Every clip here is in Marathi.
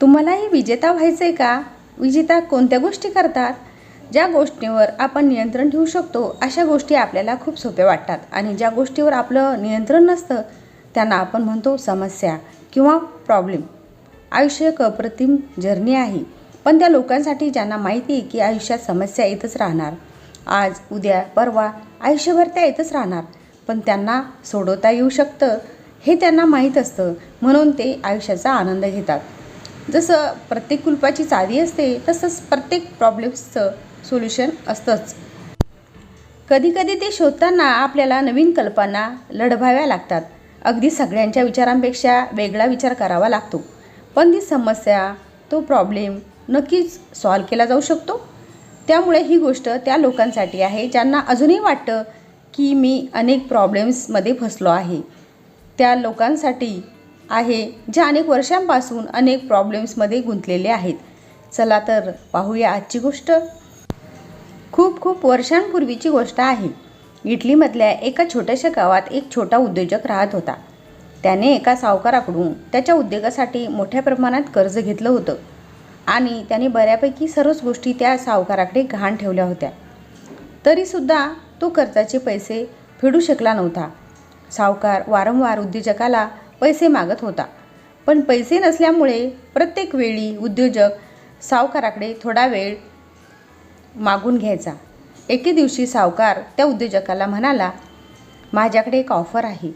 तुम्हालाही विजेता व्हायचं आहे का? विजेता कोणत्या गोष्टी करतात? ज्या गोष्टींवर आपण नियंत्रण ठेवू शकतो अशा गोष्टी आपल्याला खूप सोप्या वाटतात आणि ज्या गोष्टीवर आपलं नियंत्रण नसतं त्यांना आपण म्हणतो समस्या किंवा प्रॉब्लेम. आयुष्य एक अप्रतिम जर्नी आहे, पण त्या लोकांसाठी ज्यांना माहिती आहे की आयुष्यात समस्या येतच राहणार, आज उद्या परवा आयुष्यभर त्या येतच राहणार, पण त्यांना सोडवता येऊ शकतं हे त्यांना माहीत असतं, म्हणून ते आयुष्याचा आनंद घेतात. जसं प्रत्येक कुलपाची चावी असते तसंच प्रत्येक प्रॉब्लेम्सचं सोल्युशन असतंच. कधीकधी ते शोधताना आपल्याला नवीन कल्पना लढवाव्या लागतात. अगदी सगळ्यांच्या विचारांपेक्षा वेगळा विचार करावा लागतो, पण ती समस्या, तो प्रॉब्लेम नक्कीच सॉल्व केला जाऊ शकतो. त्यामुळे ही गोष्ट त्या लोकांसाठी आहे ज्यांना अजूनही वाटतं की मी अनेक प्रॉब्लेम्समध्ये फसलो आहे. त्या लोकांसाठी आहे जे अनेक वर्षांपासून अनेक प्रॉब्लेम्समध्ये गुंतलेले आहेत. चला तर पाहूया आजची गोष्ट. खूप खूप वर्षांपूर्वीची गोष्ट आहे. इटलीमधल्या एका छोट्याशा गावात एक छोटा उद्योजक राहत होता. त्याने एका सावकाराकडून त्याच्या उद्योगासाठी मोठ्या प्रमाणात कर्ज घेतलं होतं आणि त्याने बऱ्यापैकी सर्वच गोष्टी त्या सावकाराकडे गहाण ठेवल्या होत्या. तरीसुद्धा तो कर्जाचे पैसे फेडू शकला नव्हता. सावकार वारंवार उद्योजकाला पैसे मागत होता, पण पैसे नसल्यामुळे प्रत्येक वेळी उद्योजक सावकाराकडे थोडा वेळ मागून घ्यायचा. एके दिवशी सावकार त्या उद्योजकाला म्हणाला, माझ्याकडे एक ऑफर आहे,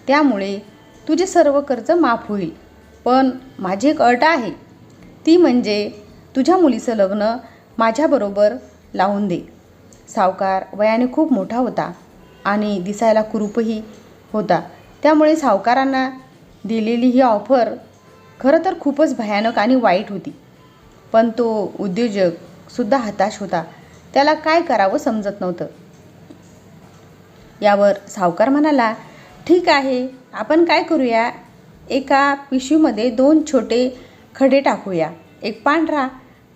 त्यामुळे तुझे सर्व कर्ज माफ होईल, पण माझी एक अट आहे, ती म्हणजे तुझ्या मुलीचं लग्न माझ्याबरोबर लावून दे. सावकार वयाने खूप मोठा होता आणि दिसायला कुरूपही होता, त्यामुळे सावकारांना दिलेली ही ऑफर खरं तर खूपच भयानक आणि वाईट होती. पण तो उद्योजकसुद्धा हताश होता. त्याला काय करावं समजत नव्हतं. यावर सावकार म्हणाला, ठीक आहे, आपण काय करूया, एका पिशवीमध्ये 2 छोटे खडे टाकूया, एक पांढरा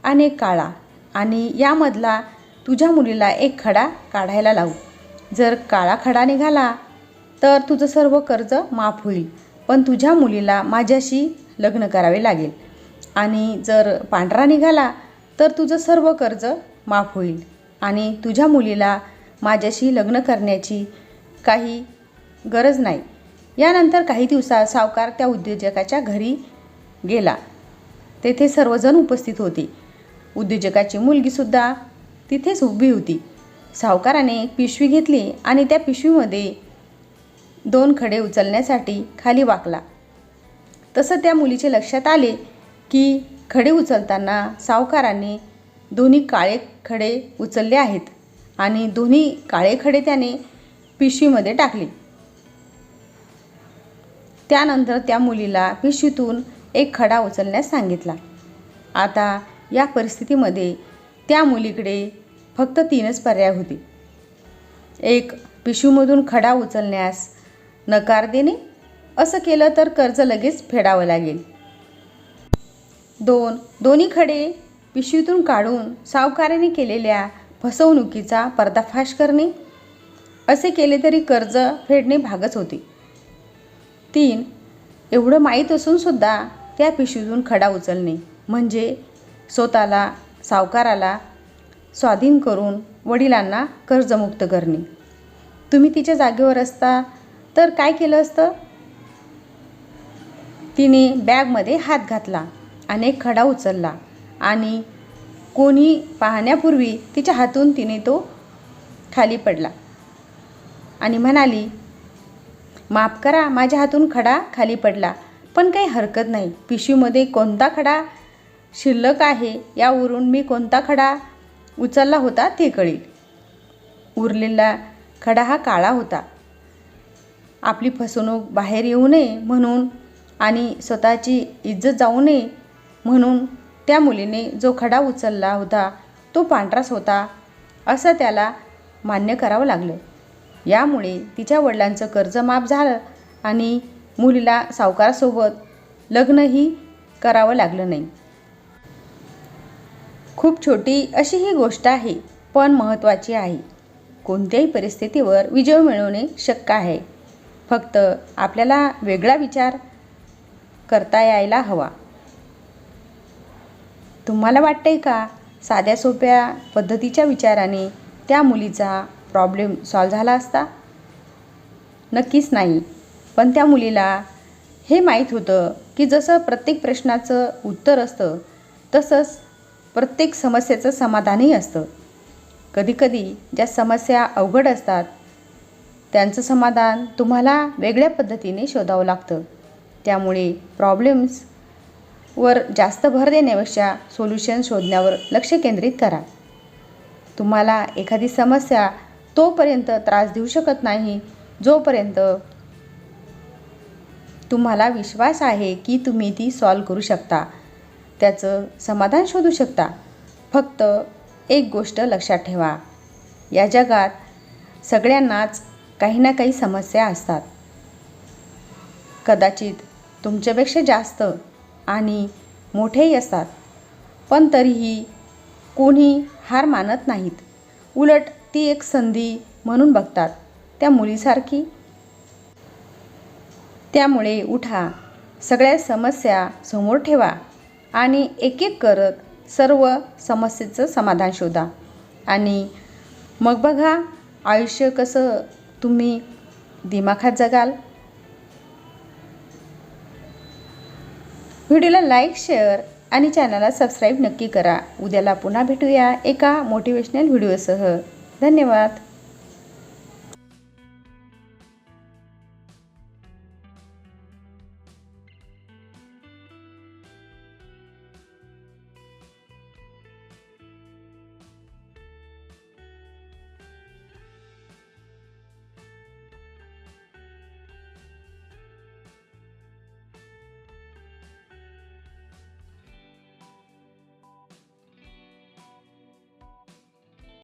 आणि एक काळा, आणि यामधला तुझ्या मुलीला एक खडा काढायला लावू. जर काळा खडा निघाला तर तुझं सर्व कर्ज माफ होईल, पण तुझ्या मुलीला माझ्याशी लग्न करावे लागेल, आणि जर पांढरा निघाला तर तुझं सर्व कर्ज माफ होईल आणि तुझ्या मुलीला माझ्याशी लग्न करण्याची काही गरज नाही. यानंतर काही दिवसात सावकार त्या उद्योजकाच्या घरी गेला. तेथे सर्वजण उपस्थित होते. उद्योजकाची मुलगीसुद्धा तिथेच उभी होती. सावकाराने एक पिशवी घेतली आणि त्या पिशवीमध्ये 2 खडे उचलण्यासाठी खाली वाकला. तसं त्या मुलीचे लक्षात आले की खडे उचलताना सावकाराने दोन्ही काळे खडे उचलले आहेत आणि दोन्ही काळे खडे त्याने पिशवीमध्ये टाकले. त्यानंतर त्या मुलीला पिशवीतून एक खडा उचलण्यास सांगितला. आता या परिस्थितीमध्ये त्या मुलीकडे फक्त 3च पर्याय होते. एक, पिशवीमधून खडा उचलण्यास नकार देणे, असं केलं तर कर्ज लगेच फेडावं लागेल. 2, दोन्ही खडे पिशवीतून काढून सावकाराने केलेल्या फसवणुकीचा पर्दाफाश करणे, असे केले तरी कर्ज फेडणे भागच होते. 3, एवढं माहीत असूनसुद्धा त्या पिशवीतून खडा उचलणे म्हणजे स्वतःला, सावकाराला स्वाधीन करून वडिलांना कर्जमुक्त करणे. तुम्ही तिच्या जागेवर असता तर काय केलं असतं? तिने बॅगमध्ये हात घातला, अनेक खडा उचलला आणि कोणी पाहण्यापूर्वी तिच्या हातून तिने तो खाली पडला आणि म्हणाली, माफ करा, माझ्या हातून खडा खाली पडला, पण काही हरकत नाही. पिशवीमध्ये कोणता खडा शिल्लक आहे यावरून मी कोणता खडा उचलला होता ते कळेल. उरलेला खडा हा काळा होता. आपली फसवणूक बाहेर येऊ नये म्हणून आणि स्वतःची इज्जत जाऊ नये म्हणून त्या मुलीने जो खडा उचलला होता तो पांढराच होता, असं त्याला मान्य करावं लागलं. यामुळे तिच्या वडिलांचं कर्ज माफ झालं आणि मुलीला सावकारासोबत लग्नही करावं लागलं नाही. खूप छोटी अशी ही गोष्ट आहे, पण महत्त्वाची आहे. कोणत्याही परिस्थितीवर विजय मिळवणे शक्य आहे, फक्त आपल्याला वेगळा विचार करता यायला हवा. तुम्हाला वाटतंय का साध्या सोप्या पद्धतीच्या विचाराने त्या मुलीचा प्रॉब्लेम सॉल्व्ह झाला असता? नक्कीच नाही. पण त्या मुलीला हे माहीत होतं की जसं प्रत्येक प्रश्नाचं उत्तर असतं तसंच प्रत्येक समस्येचं समाधानही असतं. कधीकधी ज्या समस्या अवघड असतात त्यांचं समाधान तुम्हाला वेगळ्या पद्धतीने शोधावं लागतं. त्यामुळे प्रॉब्लेम्सवर जास्त भर देण्यापेक्षा सोल्युशन शोधण्यावर लक्ष केंद्रित करा. तुम्हाला एखादी समस्या तोपर्यंत त्रास देऊ शकत नाही जोपर्यंत तुम्हाला विश्वास आहे की तुम्ही ती सॉल्व्ह करू शकता, त्याचं समाधान शोधू शकता. फक्त एक गोष्ट लक्षात ठेवा, या जगात सगळ्यांनाच काही ना काही समस्या असतात. कदाचित तुमच्यापेक्षा जास्त आणि मोठेही असतात, पण तरीही कोणी हार मानत नाहीत. उलट ती एक संधी म्हणून बघतात, त्या मुलीसारखी. त्यामुळे उठा, सगळ्या समस्या समोर ठेवा आणि एक एक करत सर्व समस्येचं समाधान शोधा आणि मग बघा आयुष्य कसं तुम्ही दिमाखात जगाल. व्हिडिओला लाईक, शेअर आणि चॅनलला सबस्क्राईब नक्की करा. उद्याला पुन्हा भेटूया एका मोटिवेशनल व्हिडिओसह. धन्यवाद.